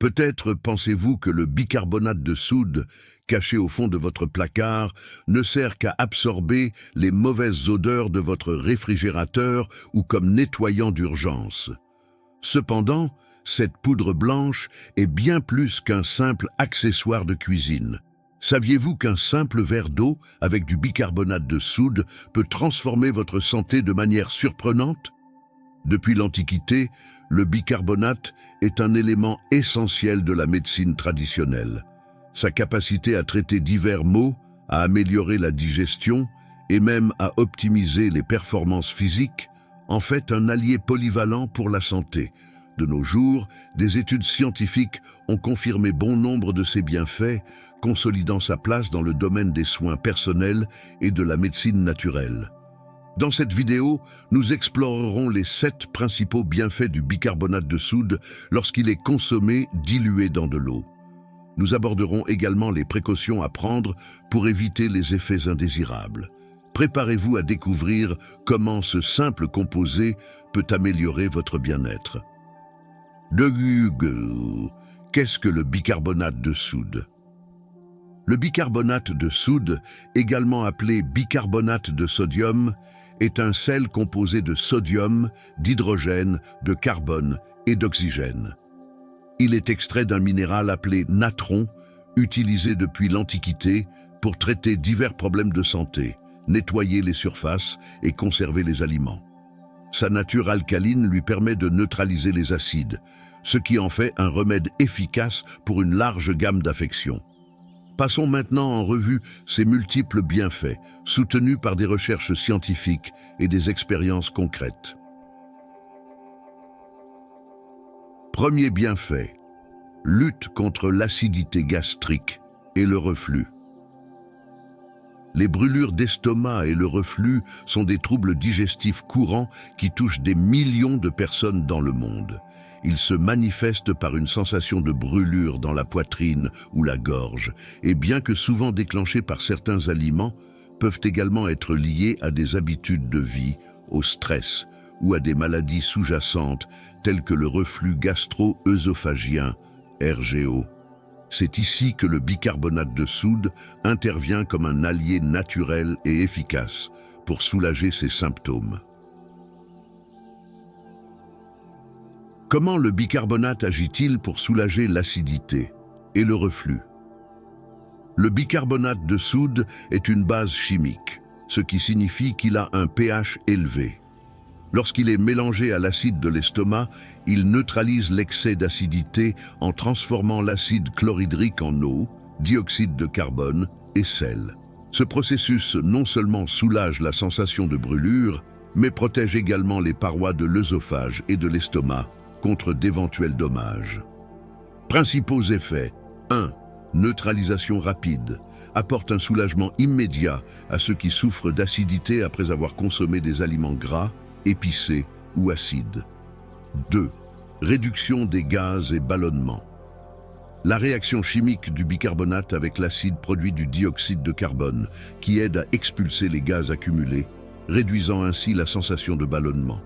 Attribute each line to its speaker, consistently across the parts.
Speaker 1: Peut-être pensez-vous que le bicarbonate de soude, caché au fond de votre placard, ne sert qu'à absorber les mauvaises odeurs de votre réfrigérateur ou comme nettoyant d'urgence. Cependant, cette poudre blanche est bien plus qu'un simple accessoire de cuisine. Saviez-vous qu'un simple verre d'eau avec du bicarbonate de soude peut transformer votre santé de manière surprenante? Depuis l'Antiquité, le bicarbonate est un élément essentiel de la médecine traditionnelle. Sa capacité à traiter divers maux, à améliorer la digestion et même à optimiser les performances physiques en fait un allié polyvalent pour la santé. De nos jours, des études scientifiques ont confirmé bon nombre de ses bienfaits, consolidant sa place dans le domaine des soins personnels et de la médecine naturelle. Dans cette vidéo, nous explorerons les 7 principaux bienfaits du bicarbonate de soude lorsqu'il est consommé dilué dans de l'eau. Nous aborderons également les précautions à prendre pour éviter les effets indésirables. Préparez-vous à découvrir comment ce simple composé peut améliorer votre bien-être. Qu'est-ce que le bicarbonate de soude? Le bicarbonate de soude, également appelé bicarbonate de sodium, est un sel composé de sodium, d'hydrogène, de carbone et d'oxygène. Il est extrait d'un minéral appelé natron, utilisé depuis l'Antiquité pour traiter divers problèmes de santé, nettoyer les surfaces et conserver les aliments. Sa nature alcaline lui permet de neutraliser les acides, ce qui en fait un remède efficace pour une large gamme d'affections. Passons maintenant en revue ses multiples bienfaits, soutenus par des recherches scientifiques et des expériences concrètes. Premier bienfait, lutte contre l'acidité gastrique et le reflux. Les brûlures d'estomac et le reflux sont des troubles digestifs courants qui touchent des millions de personnes dans le monde. Ils se manifestent par une sensation de brûlure dans la poitrine ou la gorge, et bien que souvent déclenchés par certains aliments, peuvent également être liés à des habitudes de vie, au stress ou à des maladies sous-jacentes telles que le reflux gastro-œsophagien, RGO. C'est ici que le bicarbonate de soude intervient comme un allié naturel et efficace pour soulager ces symptômes. Comment le bicarbonate agit-il pour soulager l'acidité et le reflux? Le bicarbonate de soude est une base chimique, ce qui signifie qu'il a un pH élevé. Lorsqu'il est mélangé à l'acide de l'estomac, il neutralise l'excès d'acidité en transformant l'acide chlorhydrique en eau, dioxyde de carbone et sel. Ce processus non seulement soulage la sensation de brûlure, mais protège également les parois de l'œsophage et de l'estomac contre d'éventuels dommages. Principaux effets. 1. Neutralisation rapide. Apporte un soulagement immédiat à ceux qui souffrent d'acidité après avoir consommé des aliments gras, épicés ou acides. 2. Réduction des gaz et ballonnements. La réaction chimique du bicarbonate avec l'acide produit du dioxyde de carbone qui aide à expulser les gaz accumulés, réduisant ainsi la sensation de ballonnement.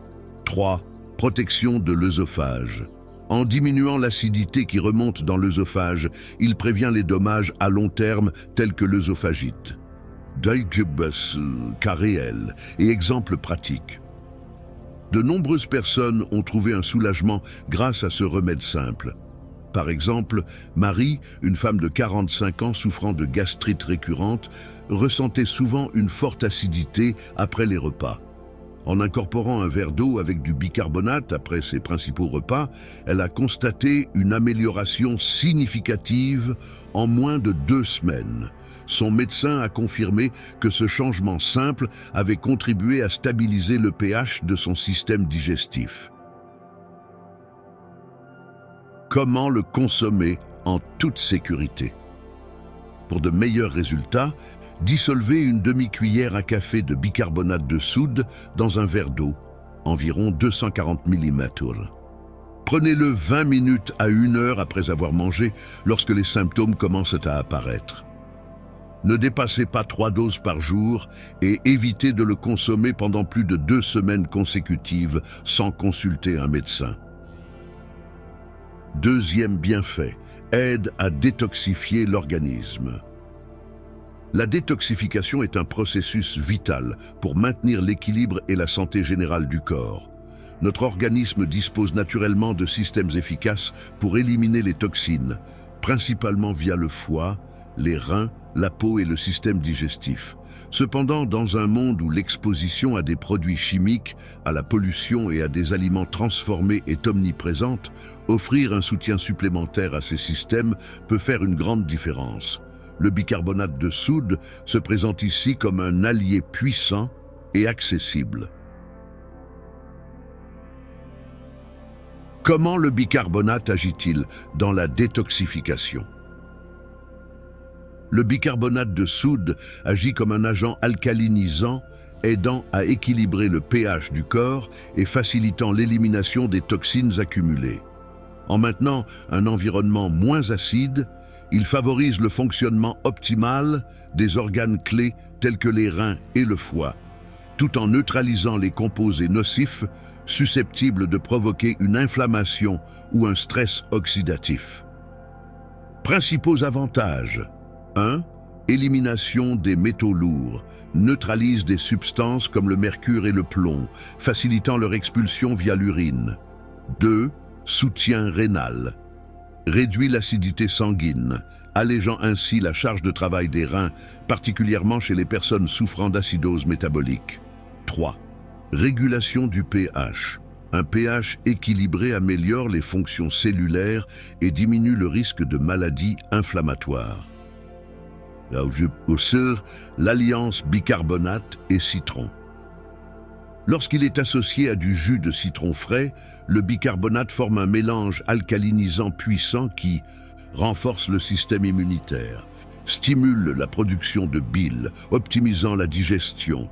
Speaker 1: 3. Protection de l'œsophage. En diminuant l'acidité qui remonte dans l'œsophage, il prévient les dommages à long terme tels que l'œsophagite. Cas réel et exemple pratique. De nombreuses personnes ont trouvé un soulagement grâce à ce remède simple. Par exemple, Marie, une femme de 45 ans souffrant de gastrite récurrente, ressentait souvent une forte acidité après les repas. En incorporant un verre d'eau avec du bicarbonate après ses principaux repas, elle a constaté une amélioration significative en moins de 2 semaines. Son médecin a confirmé que ce changement simple avait contribué à stabiliser le pH de son système digestif. Comment le consommer en toute sécurité? Pour de meilleurs résultats, dissolvez une demi-cuillère à café de bicarbonate de soude dans un verre d'eau, environ 240 ml. Prenez-le 20 minutes à 1 heure après avoir mangé lorsque les symptômes commencent à apparaître. Ne dépassez pas 3 doses par jour et évitez de le consommer pendant plus de 2 semaines consécutives sans consulter un médecin. Deuxième bienfait, aide à détoxifier l'organisme. La détoxification est un processus vital pour maintenir l'équilibre et la santé générale du corps. Notre organisme dispose naturellement de systèmes efficaces pour éliminer les toxines, principalement via le foie, les reins, la peau et le système digestif. Cependant, dans un monde où l'exposition à des produits chimiques, à la pollution et à des aliments transformés est omniprésente, offrir un soutien supplémentaire à ces systèmes peut faire une grande différence. Le bicarbonate de soude se présente ici comme un allié puissant et accessible. Comment le bicarbonate agit-il dans la détoxification? Le bicarbonate de soude agit comme un agent alcalinisant, aidant à équilibrer le pH du corps et facilitant l'élimination des toxines accumulées. En maintenant un environnement moins acide, il favorise le fonctionnement optimal des organes clés tels que les reins et le foie, tout en neutralisant les composés nocifs susceptibles de provoquer une inflammation ou un stress oxydatif. Principaux avantages. 1. Élimination des métaux lourds, neutralise des substances comme le mercure et le plomb, facilitant leur expulsion via l'urine. 2. Soutien rénal, réduit l'acidité sanguine, allégeant ainsi la charge de travail des reins, particulièrement chez les personnes souffrant d'acidose métabolique. 3. Régulation du pH. Un pH équilibré améliore les fonctions cellulaires et diminue le risque de maladies inflammatoires. Sur l'alliance bicarbonate et citron. Lorsqu'il est associé à du jus de citron frais, le bicarbonate forme un mélange alcalinisant puissant qui renforce le système immunitaire, stimule la production de bile, optimisant la digestion,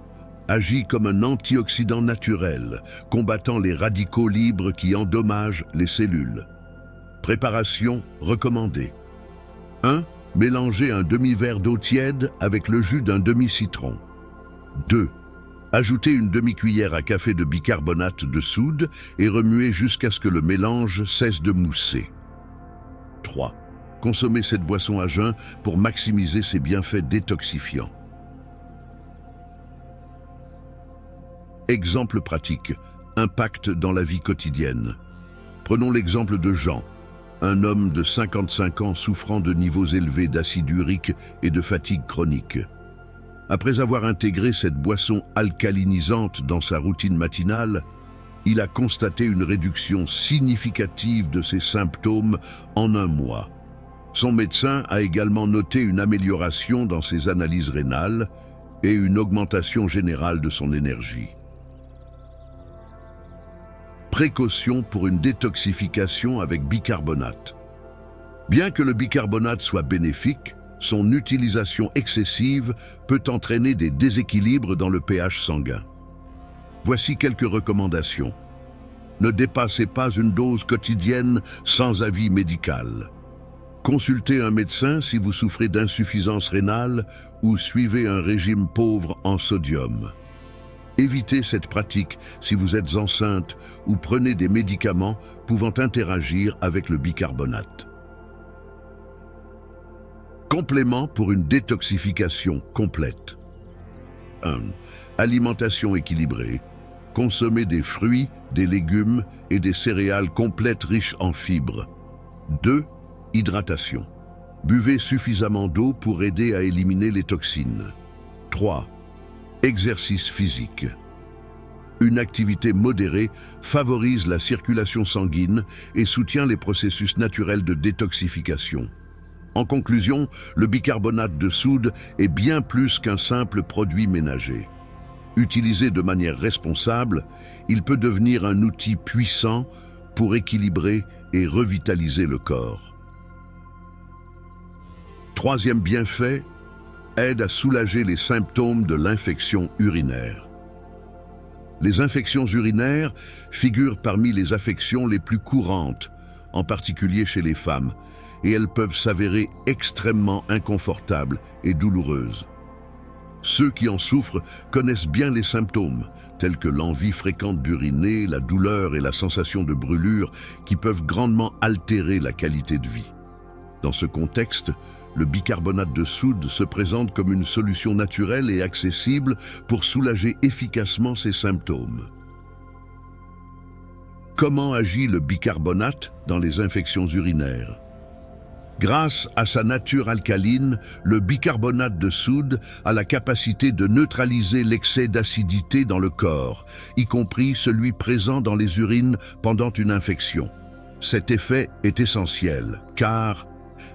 Speaker 1: agit comme un antioxydant naturel, combattant les radicaux libres qui endommagent les cellules. Préparation recommandée. 1. Mélangez un demi-verre d'eau tiède avec le jus d'un demi-citron. 2. Ajoutez une demi-cuillère à café de bicarbonate de soude et remuez jusqu'à ce que le mélange cesse de mousser. 3. Consommez cette boisson à jeun pour maximiser ses bienfaits détoxifiants. Exemple pratique. Impact dans la vie quotidienne. Prenons l'exemple de Jean, un homme de 55 ans souffrant de niveaux élevés d'acide urique et de fatigue chronique. Après avoir intégré cette boisson alcalinisante dans sa routine matinale, il a constaté une réduction significative de ses symptômes en un mois. Son médecin a également noté une amélioration dans ses analyses rénales et une augmentation générale de son énergie. Précaution pour une détoxification avec bicarbonate. Bien que le bicarbonate soit bénéfique, son utilisation excessive peut entraîner des déséquilibres dans le pH sanguin. Voici quelques recommandations. Ne dépassez pas une dose quotidienne sans avis médical. Consultez un médecin si vous souffrez d'insuffisance rénale ou suivez un régime pauvre en sodium. Évitez cette pratique si vous êtes enceinte ou prenez des médicaments pouvant interagir avec le bicarbonate. Complément pour une détoxification complète. 1. Alimentation équilibrée. Consommez des fruits, des légumes et des céréales complètes riches en fibres. 2. Hydratation. Buvez suffisamment d'eau pour aider à éliminer les toxines. 3. Exercice physique. Une activité modérée favorise la circulation sanguine et soutient les processus naturels de détoxification. En conclusion, le bicarbonate de soude est bien plus qu'un simple produit ménager. Utilisé de manière responsable, il peut devenir un outil puissant pour équilibrer et revitaliser le corps. Troisième bienfait, aide à soulager les symptômes de l'infection urinaire. Les infections urinaires figurent parmi les affections les plus courantes, en particulier chez les femmes, et elles peuvent s'avérer extrêmement inconfortables et douloureuses. Ceux qui en souffrent connaissent bien les symptômes, tels que l'envie fréquente d'uriner, la douleur et la sensation de brûlure, qui peuvent grandement altérer la qualité de vie. Dans ce contexte, le bicarbonate de soude se présente comme une solution naturelle et accessible pour soulager efficacement ces symptômes. Comment agit le bicarbonate dans les infections urinaires? Grâce à sa nature alcaline, le bicarbonate de soude a la capacité de neutraliser l'excès d'acidité dans le corps, y compris celui présent dans les urines pendant une infection. Cet effet est essentiel, car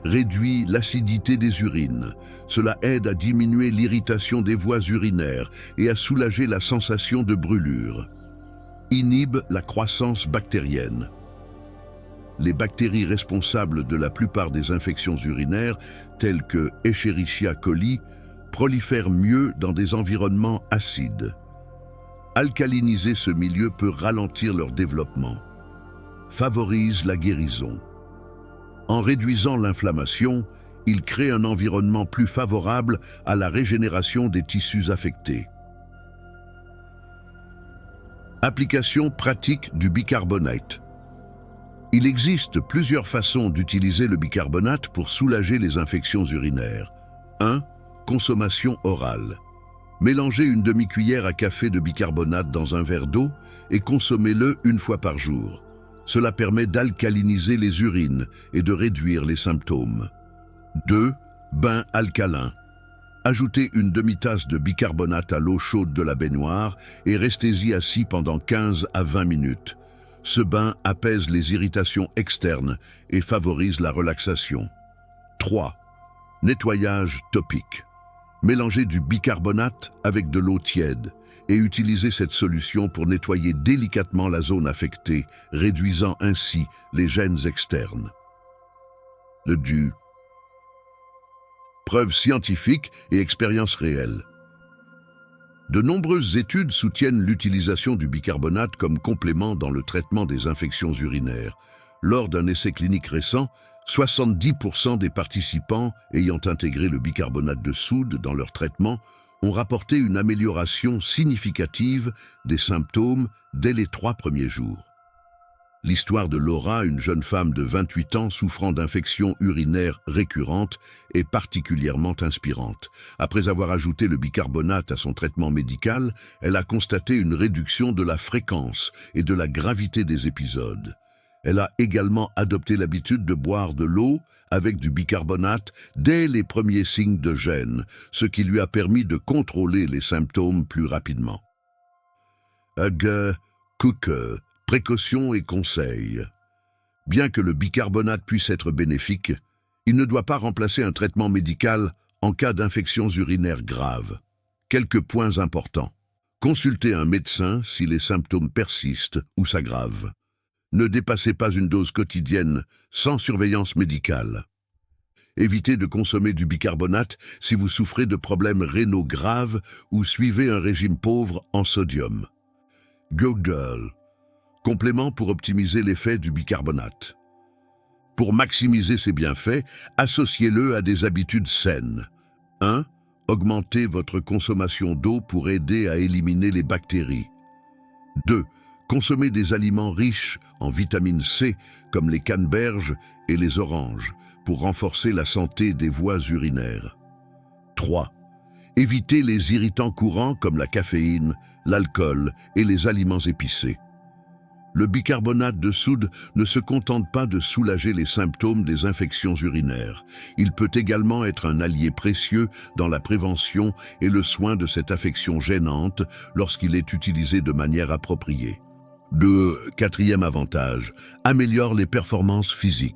Speaker 1: réduit l'acidité des urines. Cela aide à diminuer l'irritation des voies urinaires et à soulager la sensation de brûlure. Inhibe la croissance bactérienne. Les bactéries responsables de la plupart des infections urinaires, telles que Escherichia coli, prolifèrent mieux dans des environnements acides. Alcaliniser ce milieu peut ralentir leur développement. Favorise la guérison. En réduisant l'inflammation, il crée un environnement plus favorable à la régénération des tissus affectés. Application pratique du bicarbonate. Il existe plusieurs façons d'utiliser le bicarbonate pour soulager les infections urinaires. 1. Consommation orale. Mélangez une demi-cuillère à café de bicarbonate dans un verre d'eau et consommez-le une fois par jour. Cela permet d'alcaliniser les urines et de réduire les symptômes. 2. Bain alcalin. Ajoutez une demi-tasse de bicarbonate à l'eau chaude de la baignoire et restez-y assis pendant 15 à 20 minutes. Ce bain apaise les irritations externes et favorise la relaxation. 3. Nettoyage topique. Mélangez du bicarbonate avec de l'eau tiède et utilisez cette solution pour nettoyer délicatement la zone affectée, réduisant ainsi les gènes externes. Le DU. Preuves scientifiques et expériences réelles. De nombreuses études soutiennent l'utilisation du bicarbonate comme complément dans le traitement des infections urinaires. Lors d'un essai clinique récent, 70% des participants ayant intégré le bicarbonate de soude dans leur traitement ont rapporté une amélioration significative des symptômes dès les 3 premiers jours. L'histoire de Laura, une jeune femme de 28 ans souffrant d'infections urinaires récurrentes, est particulièrement inspirante. Après avoir ajouté le bicarbonate à son traitement médical, elle a constaté une réduction de la fréquence et de la gravité des épisodes. Elle a également adopté l'habitude de boire de l'eau avec du bicarbonate dès les premiers signes de gêne, ce qui lui a permis de contrôler les symptômes plus rapidement. Précautions et conseils. Bien que le bicarbonate puisse être bénéfique, il ne doit pas remplacer un traitement médical en cas d'infections urinaires graves. Quelques points importants. Consultez un médecin si les symptômes persistent ou s'aggravent. Ne dépassez pas une dose quotidienne sans surveillance médicale. Évitez de consommer du bicarbonate si vous souffrez de problèmes rénaux graves ou suivez un régime pauvre en sodium. Google. Complément pour optimiser l'effet du bicarbonate. Pour maximiser ses bienfaits, associez-le à des habitudes saines. 1. Augmentez votre consommation d'eau pour aider à éliminer les bactéries. 2. Consommez des aliments riches en vitamine C, comme les canneberges et les oranges, pour renforcer la santé des voies urinaires. 3. Évitez les irritants courants comme la caféine, l'alcool et les aliments épicés. Le bicarbonate de soude ne se contente pas de soulager les symptômes des infections urinaires. Il peut également être un allié précieux dans la prévention et le soin de cette affection gênante lorsqu'il est utilisé de manière appropriée. Quatrième avantage, améliore les performances physiques.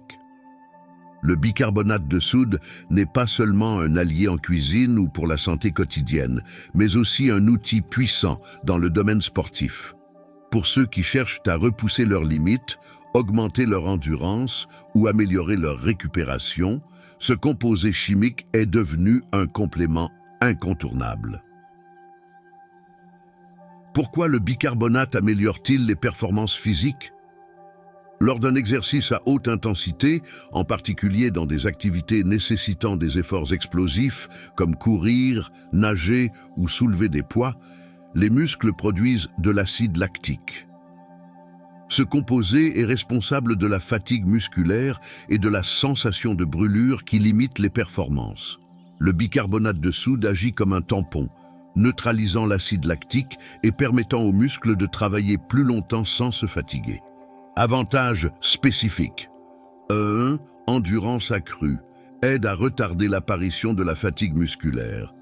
Speaker 1: Le bicarbonate de soude n'est pas seulement un allié en cuisine ou pour la santé quotidienne, mais aussi un outil puissant dans le domaine sportif. Pour ceux qui cherchent à repousser leurs limites, augmenter leur endurance ou améliorer leur récupération, ce composé chimique est devenu un complément incontournable. Pourquoi le bicarbonate améliore-t-il les performances physiques? Lors d'un exercice à haute intensité, en particulier dans des activités nécessitant des efforts explosifs comme courir, nager ou soulever des poids, les muscles produisent de l'acide lactique. Ce composé est responsable de la fatigue musculaire et de la sensation de brûlure qui limite les performances. Le bicarbonate de soude agit comme un tampon, neutralisant l'acide lactique et permettant aux muscles de travailler plus longtemps sans se fatiguer. Avantages spécifiques. 1. Endurance accrue. Aide à retarder l'apparition de la fatigue musculaire.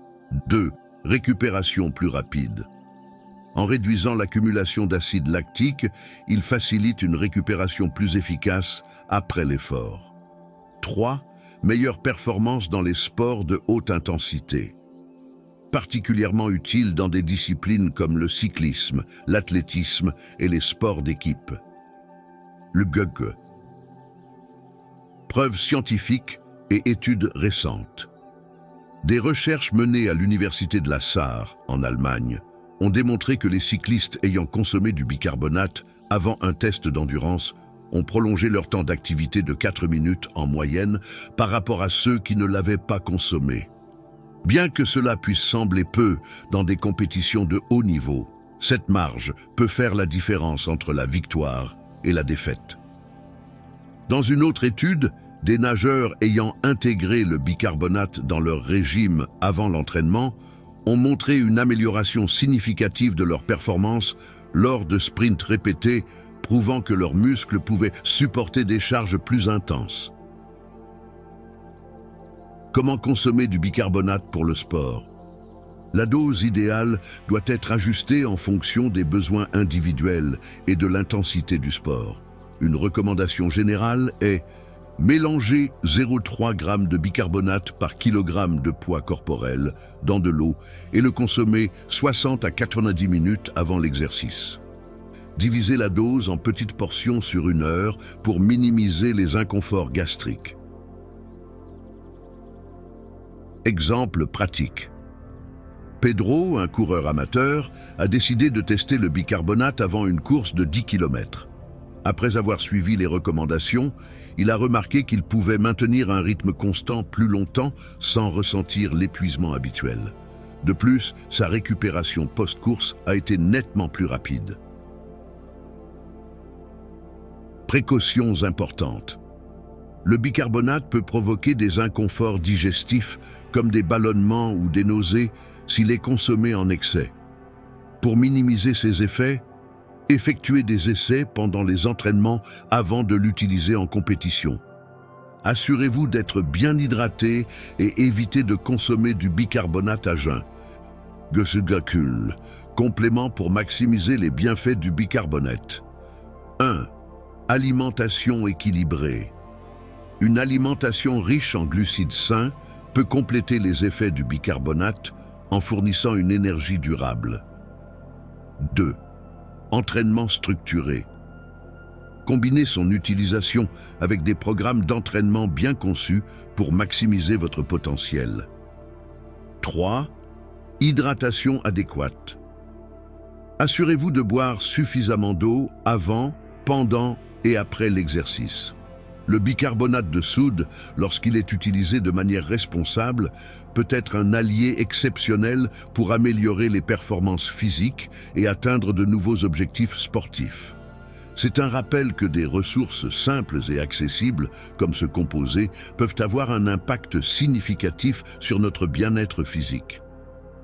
Speaker 1: 2. Récupération plus rapide. En réduisant l'accumulation d'acide lactique, il facilite une récupération plus efficace après l'effort. 3. Meilleure performance dans les sports de haute intensité. Particulièrement utile dans des disciplines comme le cyclisme, l'athlétisme et les sports d'équipe. Le GUG. Preuves scientifiques et études récentes. Des recherches menées à l'université de la Sarre, en Allemagne, ont démontré que les cyclistes ayant consommé du bicarbonate avant un test d'endurance ont prolongé leur temps d'activité de 4 minutes en moyenne par rapport à ceux qui ne l'avaient pas consommé. Bien que cela puisse sembler peu dans des compétitions de haut niveau, cette marge peut faire la différence entre la victoire et la défaite. Dans une autre étude, des nageurs ayant intégré le bicarbonate dans leur régime avant l'entraînement ont montré une amélioration significative de leur performance lors de sprints répétés, prouvant que leurs muscles pouvaient supporter des charges plus intenses. Comment consommer du bicarbonate pour le sport? La dose idéale doit être ajustée en fonction des besoins individuels et de l'intensité du sport. Une recommandation générale est mélanger 0,3 g de bicarbonate par kilogramme de poids corporel dans de l'eau et le consommer 60 à 90 minutes avant l'exercice. Divisez la dose en petites portions sur 1 heure pour minimiser les inconforts gastriques. Exemple pratique. Pedro, un coureur amateur, a décidé de tester le bicarbonate avant une course de 10 km. Après avoir suivi les recommandations, il a remarqué qu'il pouvait maintenir un rythme constant plus longtemps sans ressentir l'épuisement habituel. De plus, sa récupération post-course a été nettement plus rapide. Précautions importantes. Le bicarbonate peut provoquer des inconforts digestifs comme des ballonnements ou des nausées s'il est consommé en excès. Pour minimiser ces effets, effectuez des essais pendant les entraînements avant de l'utiliser en compétition. Assurez-vous d'être bien hydraté et évitez de consommer du bicarbonate à jeun. Gesugakul, complément pour maximiser les bienfaits du bicarbonate. 1. Alimentation équilibrée. Une alimentation riche en glucides sains peut compléter les effets du bicarbonate en fournissant une énergie durable. 2. Entraînement structuré. Combinez son utilisation avec des programmes d'entraînement bien conçus pour maximiser votre potentiel. 3. Hydratation adéquate. Assurez-vous de boire suffisamment d'eau avant, pendant et après l'exercice. Le bicarbonate de soude, lorsqu'il est utilisé de manière responsable, peut être un allié exceptionnel pour améliorer les performances physiques et atteindre de nouveaux objectifs sportifs. C'est un rappel que des ressources simples et accessibles, comme ce composé, peuvent avoir un impact significatif sur notre bien-être physique.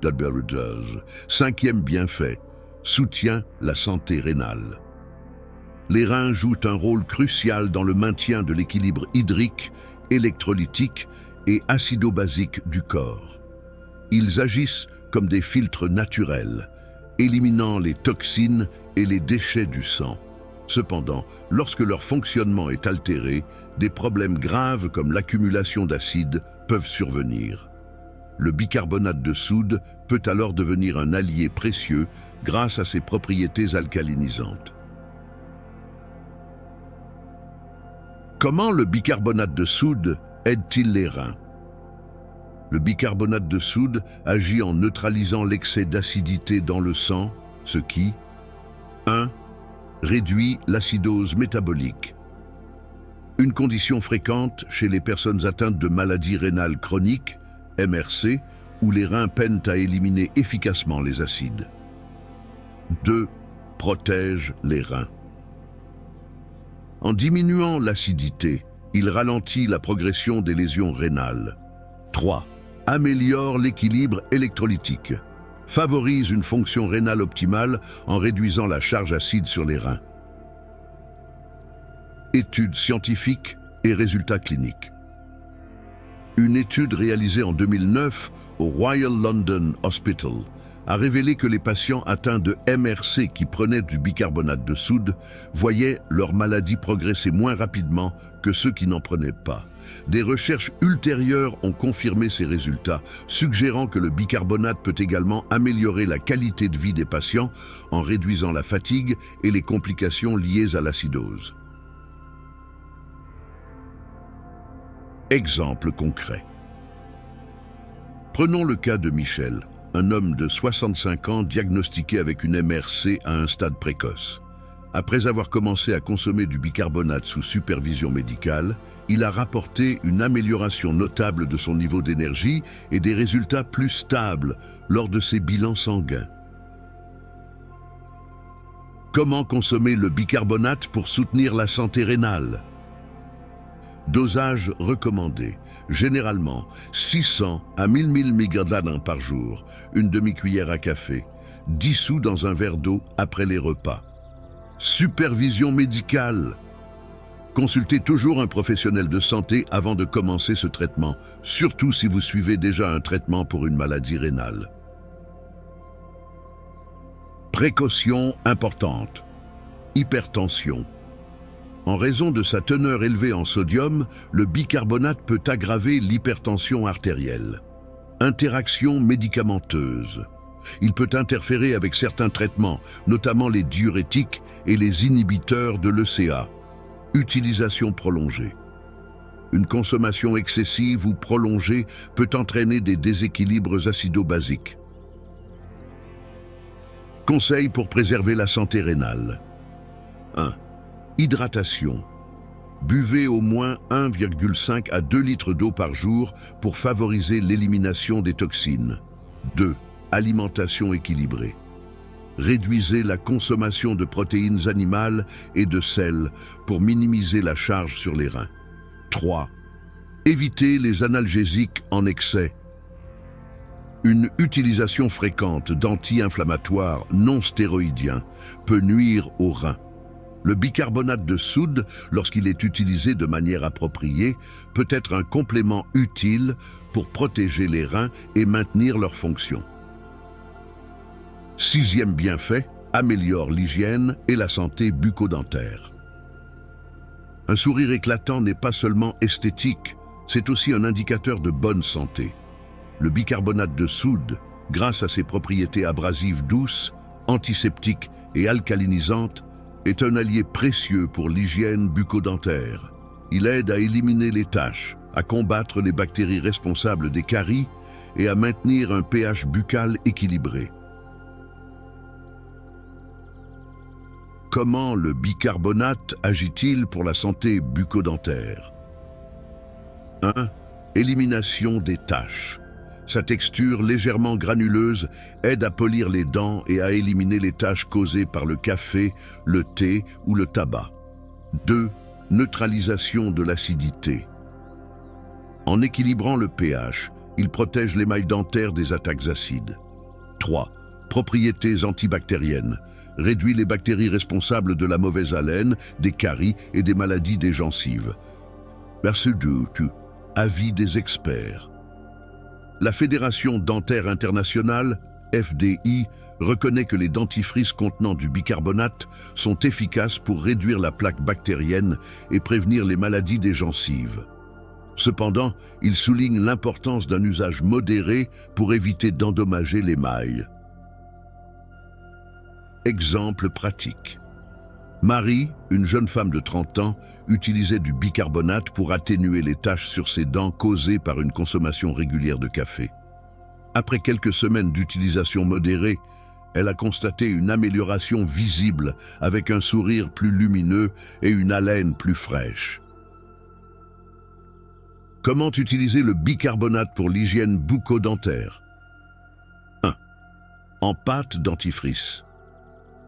Speaker 1: 5e bienfait, soutient la santé rénale. Les reins jouent un rôle crucial dans le maintien de l'équilibre hydrique, électrolytique et acido-basique du corps. Ils agissent comme des filtres naturels, éliminant les toxines et les déchets du sang. Cependant, lorsque leur fonctionnement est altéré, des problèmes graves comme l'accumulation d'acide peuvent survenir. Le bicarbonate de soude peut alors devenir un allié précieux grâce à ses propriétés alcalinisantes. Comment le bicarbonate de soude aide-t-il les reins? Le bicarbonate de soude agit en neutralisant l'excès d'acidité dans le sang, ce qui 1. Réduit l'acidose métabolique. Une condition fréquente chez les personnes atteintes de maladies rénales chroniques, MRC, où les reins peinent à éliminer efficacement les acides. 2. Protège les reins. En diminuant l'acidité, il ralentit la progression des lésions rénales. 3. Améliore l'équilibre électrolytique. Favorise une fonction rénale optimale en réduisant la charge acide sur les reins. Études scientifiques et résultats cliniques. Une étude réalisée en 2009 au Royal London Hospital a révélé que les patients atteints de MRC qui prenaient du bicarbonate de soude voyaient leur maladie progresser moins rapidement que ceux qui n'en prenaient pas. Des recherches ultérieures ont confirmé ces résultats, suggérant que le bicarbonate peut également améliorer la qualité de vie des patients en réduisant la fatigue et les complications liées à l'acidose. Exemple concret. Prenons le cas de Michel, un homme de 65 ans diagnostiqué avec une MRC à un stade précoce. Après avoir commencé à consommer du bicarbonate sous supervision médicale, il a rapporté une amélioration notable de son niveau d'énergie et des résultats plus stables lors de ses bilans sanguins. Comment consommer le bicarbonate pour soutenir la santé rénale? Dosage recommandé, généralement 600 à 1000 mg par jour, une demi-cuillère à café, dissous dans un verre d'eau après les repas. Supervision médicale. Consultez toujours un professionnel de santé avant de commencer ce traitement, surtout si vous suivez déjà un traitement pour une maladie rénale. Précaution importante. Hypertension. En raison de sa teneur élevée en sodium, le bicarbonate peut aggraver l'hypertension artérielle. Interaction médicamenteuse. Il peut interférer avec certains traitements, notamment les diurétiques et les inhibiteurs de l'ECA. Utilisation prolongée. Une consommation excessive ou prolongée peut entraîner des déséquilibres acido-basiques. Conseils pour préserver la santé rénale. 1. Hydratation. Buvez au moins 1,5 à 2 litres d'eau par jour pour favoriser l'élimination des toxines. 2. Alimentation équilibrée. Réduisez la consommation de protéines animales et de sel pour minimiser la charge sur les reins. 3. Évitez les analgésiques en excès. Une utilisation fréquente d'anti-inflammatoires non stéroïdiens peut nuire aux reins. Le bicarbonate de soude, lorsqu'il est utilisé de manière appropriée, peut être un complément utile pour protéger les reins et maintenir leur fonction. 6e bienfait, améliore l'hygiène et la santé bucco-dentaire. Un sourire éclatant n'est pas seulement esthétique, c'est aussi un indicateur de bonne santé. Le bicarbonate de soude, grâce à ses propriétés abrasives douces, antiseptiques et alcalinisantes, est un allié précieux pour l'hygiène bucco-dentaire. Il aide à éliminer les taches, à combattre les bactéries responsables des caries et à maintenir un pH buccal équilibré. Comment le bicarbonate agit-il pour la santé bucco-dentaire? 1. Élimination des taches. Sa texture légèrement granuleuse aide à polir les dents et à éliminer les taches causées par le café, le thé ou le tabac. 2. Neutralisation de l'acidité. En équilibrant le pH, il protège l'émail dentaire des attaques acides. 3. Propriétés antibactériennes. Réduit les bactéries responsables de la mauvaise haleine, des caries et des maladies des gencives. Merci du avis des experts. La Fédération dentaire internationale, FDI, reconnaît que les dentifrices contenant du bicarbonate sont efficaces pour réduire la plaque bactérienne et prévenir les maladies des gencives. Cependant, il souligne l'importance d'un usage modéré pour éviter d'endommager l'émail. Exemple pratique. Marie, une jeune femme de 30 ans, utilisait du bicarbonate pour atténuer les taches sur ses dents causées par une consommation régulière de café. Après quelques semaines d'utilisation modérée, elle a constaté une amélioration visible avec un sourire plus lumineux et une haleine plus fraîche. Comment utiliser le bicarbonate pour l'hygiène bucco-dentaire? 1. En pâte dentifrice.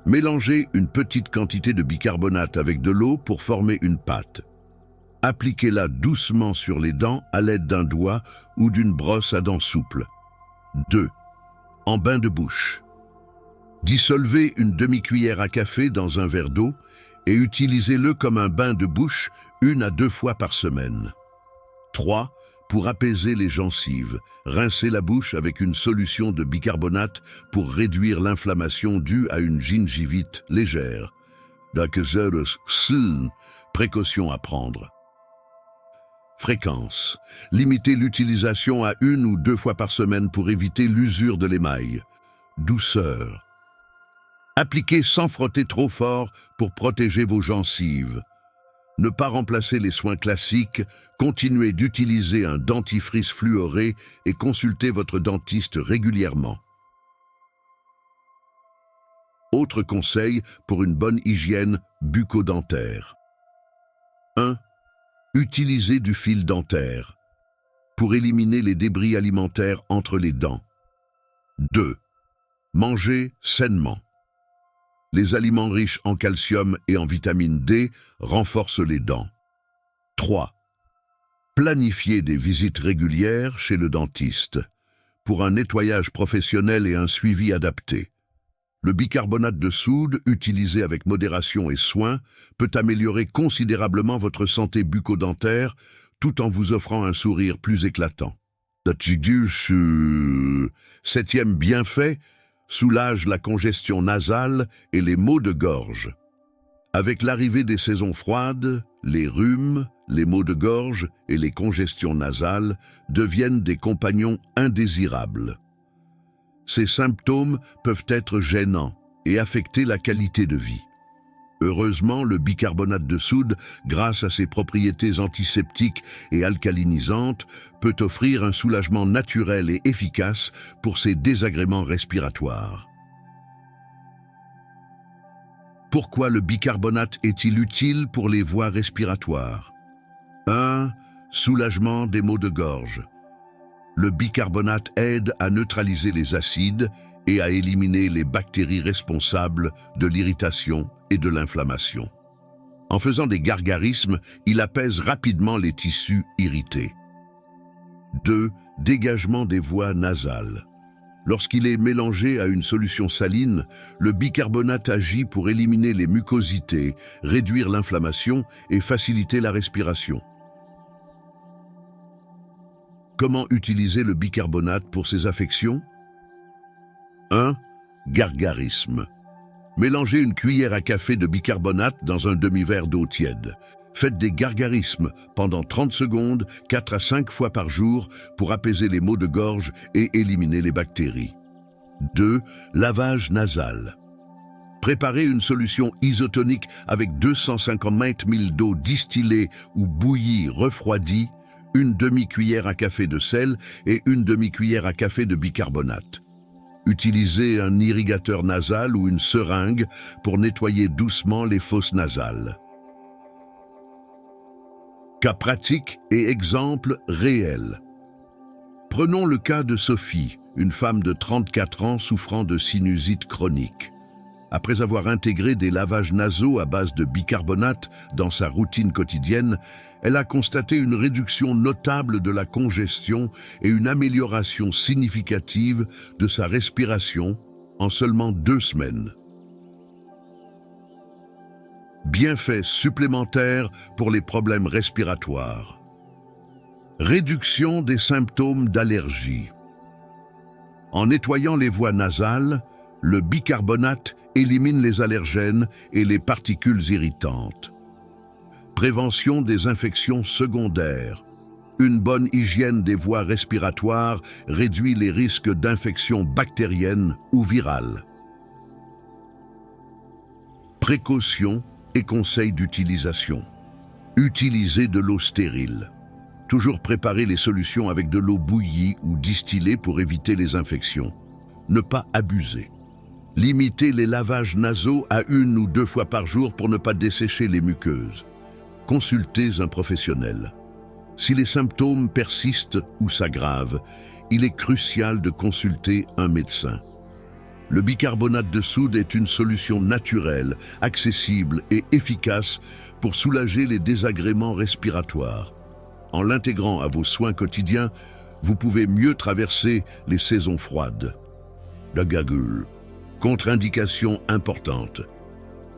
Speaker 1: Mélangez une petite quantité de bicarbonate avec de l'eau pour former une pâte. Appliquez-la doucement sur les dents à l'aide d'un doigt ou d'une brosse à dents souple. 2. En bain de bouche. Dissolvez une demi-cuillère à café dans un verre d'eau et utilisez-le comme un bain de bouche 1 à 2 fois par semaine. 3. Pour apaiser les gencives, rincez la bouche avec une solution de bicarbonate pour réduire l'inflammation due à une gingivite légère. Précaution à prendre. Fréquence. Limitez l'utilisation à 1 ou 2 fois par semaine pour éviter l'usure de l'émail. Douceur. Appliquez sans frotter trop fort pour protéger vos gencives. Ne pas remplacer les soins classiques, continuez d'utiliser un dentifrice fluoré et consultez votre dentiste régulièrement. Autre conseil pour une bonne hygiène bucco-dentaire. 1. Utilisez du fil dentaire pour éliminer les débris alimentaires entre les dents. 2. Mangez sainement. Les aliments riches en calcium et en vitamine D renforcent les dents. 3. Planifiez des visites régulières chez le dentiste pour un nettoyage professionnel et un suivi adapté. Le bicarbonate de soude, utilisé avec modération et soin, peut améliorer considérablement votre santé bucco-dentaire tout en vous offrant un sourire plus éclatant. 7e bienfait, soulage la congestion nasale et les maux de gorge. Avec l'arrivée des saisons froides, les rhumes, les maux de gorge et les congestions nasales deviennent des compagnons indésirables. Ces symptômes peuvent être gênants et affecter la qualité de vie. Heureusement, le bicarbonate de soude, grâce à ses propriétés antiseptiques et alcalinisantes, peut offrir un soulagement naturel et efficace pour ces désagréments respiratoires. Pourquoi le bicarbonate est-il utile pour les voies respiratoires? 1. Soulagement des maux de gorge. Le bicarbonate aide à neutraliser les acides et à éliminer les bactéries responsables de l'irritation et de l'inflammation. En faisant des gargarismes, il apaise rapidement les tissus irrités. 2. Dégagement des voies nasales. Lorsqu'il est mélangé à une solution saline, le bicarbonate agit pour éliminer les mucosités, réduire l'inflammation et faciliter la respiration. Comment utiliser le bicarbonate pour ces affections? 1. Gargarisme. Mélangez une cuillère à café de bicarbonate dans un demi-verre d'eau tiède. Faites des gargarismes pendant 30 secondes, 4 à 5 fois par jour pour apaiser les maux de gorge et éliminer les bactéries. 2. Lavage nasal. Préparez une solution isotonique avec 250 ml d'eau distillée ou bouillie refroidie, une demi-cuillère à café de sel et une demi-cuillère à café de bicarbonate. Utilisez un irrigateur nasal ou une seringue pour nettoyer doucement les fosses nasales. Cas pratique et exemple réel. Prenons le cas de Sophie, une femme de 34 ans souffrant de sinusite chronique. Après avoir intégré des lavages nasaux à base de bicarbonate dans sa routine quotidienne, elle a constaté une réduction notable de la congestion et une amélioration significative de sa respiration en seulement 2 semaines. Bienfaits supplémentaires pour les problèmes respiratoires. Réduction des symptômes d'allergie. En nettoyant les voies nasales, le bicarbonate élimine les allergènes et les particules irritantes. Prévention des infections secondaires. Une bonne hygiène des voies respiratoires réduit les risques d'infections bactériennes ou virales. Précautions et conseils d'utilisation. Utilisez de l'eau stérile. Toujours préparer les solutions avec de l'eau bouillie ou distillée pour éviter les infections. Ne pas abuser. Limitez les lavages nasaux à 1 ou 2 fois par jour pour ne pas dessécher les muqueuses. Consultez un professionnel. Si les symptômes persistent ou s'aggravent, il est crucial de consulter un médecin. Le bicarbonate de soude est une solution naturelle, accessible et efficace pour soulager les désagréments respiratoires. En l'intégrant à vos soins quotidiens, vous pouvez mieux traverser les saisons froides. La gagule. Contre-indication importante.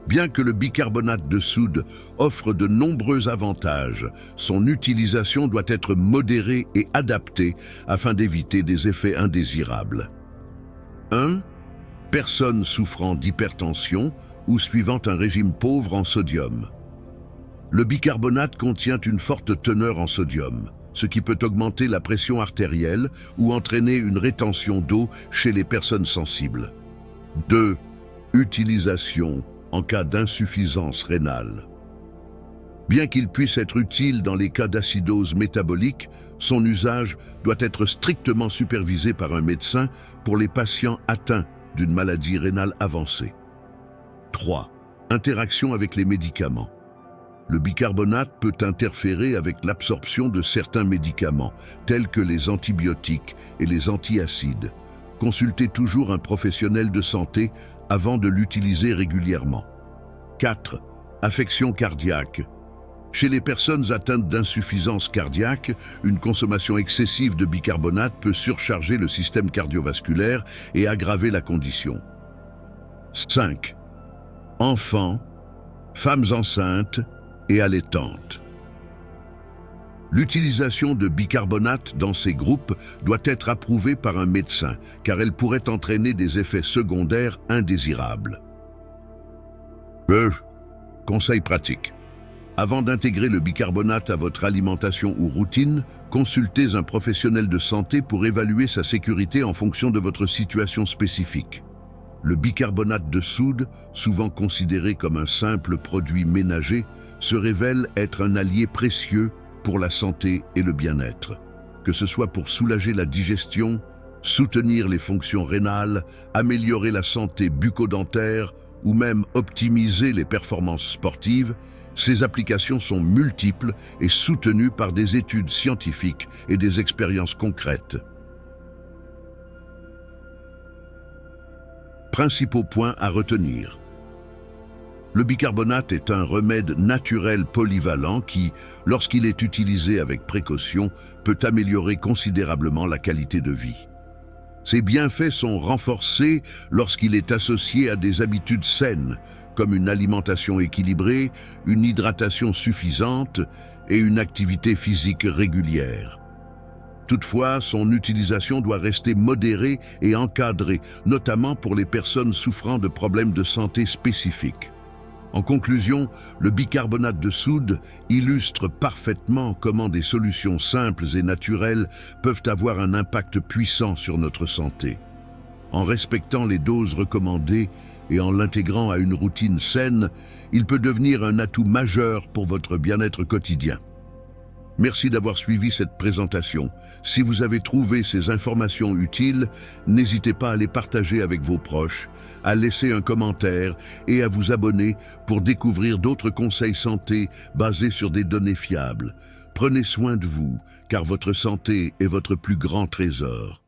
Speaker 1: Bien que le bicarbonate de soude offre de nombreux avantages, son utilisation doit être modérée et adaptée afin d'éviter des effets indésirables. 1. Personnes souffrant d'hypertension ou suivant un régime pauvre en sodium. Le bicarbonate contient une forte teneur en sodium, ce qui peut augmenter la pression artérielle ou entraîner une rétention d'eau chez les personnes sensibles. 2. Utilisation en cas d'insuffisance rénale. Bien qu'il puisse être utile dans les cas d'acidose métabolique, son usage doit être strictement supervisé par un médecin pour les patients atteints d'une maladie rénale avancée. 3. Interaction avec les médicaments. Le bicarbonate peut interférer avec l'absorption de certains médicaments, tels que les antibiotiques et les antiacides. Consultez toujours un professionnel de santé avant de l'utiliser régulièrement. 4. Affection cardiaque. Chez les personnes atteintes d'insuffisance cardiaque, une consommation excessive de bicarbonate peut surcharger le système cardiovasculaire et aggraver la condition. 5. Enfants, femmes enceintes et allaitantes. L'utilisation de bicarbonate dans ces groupes doit être approuvée par un médecin, car elle pourrait entraîner des effets secondaires indésirables. Conseil pratique. Avant d'intégrer le bicarbonate à votre alimentation ou routine, consultez un professionnel de santé pour évaluer sa sécurité en fonction de votre situation spécifique. Le bicarbonate de soude, souvent considéré comme un simple produit ménager, se révèle être un allié précieux pour la santé et le bien-être. Que ce soit pour soulager la digestion, soutenir les fonctions rénales, améliorer la santé bucco-dentaire ou même optimiser les performances sportives, ces applications sont multiples et soutenues par des études scientifiques et des expériences concrètes. Principaux points à retenir. Le bicarbonate est un remède naturel polyvalent qui, lorsqu'il est utilisé avec précaution, peut améliorer considérablement la qualité de vie. Ses bienfaits sont renforcés lorsqu'il est associé à des habitudes saines, comme une alimentation équilibrée, une hydratation suffisante et une activité physique régulière. Toutefois, son utilisation doit rester modérée et encadrée, notamment pour les personnes souffrant de problèmes de santé spécifiques. En conclusion, le bicarbonate de soude illustre parfaitement comment des solutions simples et naturelles peuvent avoir un impact puissant sur notre santé. En respectant les doses recommandées et en l'intégrant à une routine saine, il peut devenir un atout majeur pour votre bien-être quotidien. Merci d'avoir suivi cette présentation. Si vous avez trouvé ces informations utiles, n'hésitez pas à les partager avec vos proches, à laisser un commentaire et à vous abonner pour découvrir d'autres conseils santé basés sur des données fiables. Prenez soin de vous, car votre santé est votre plus grand trésor.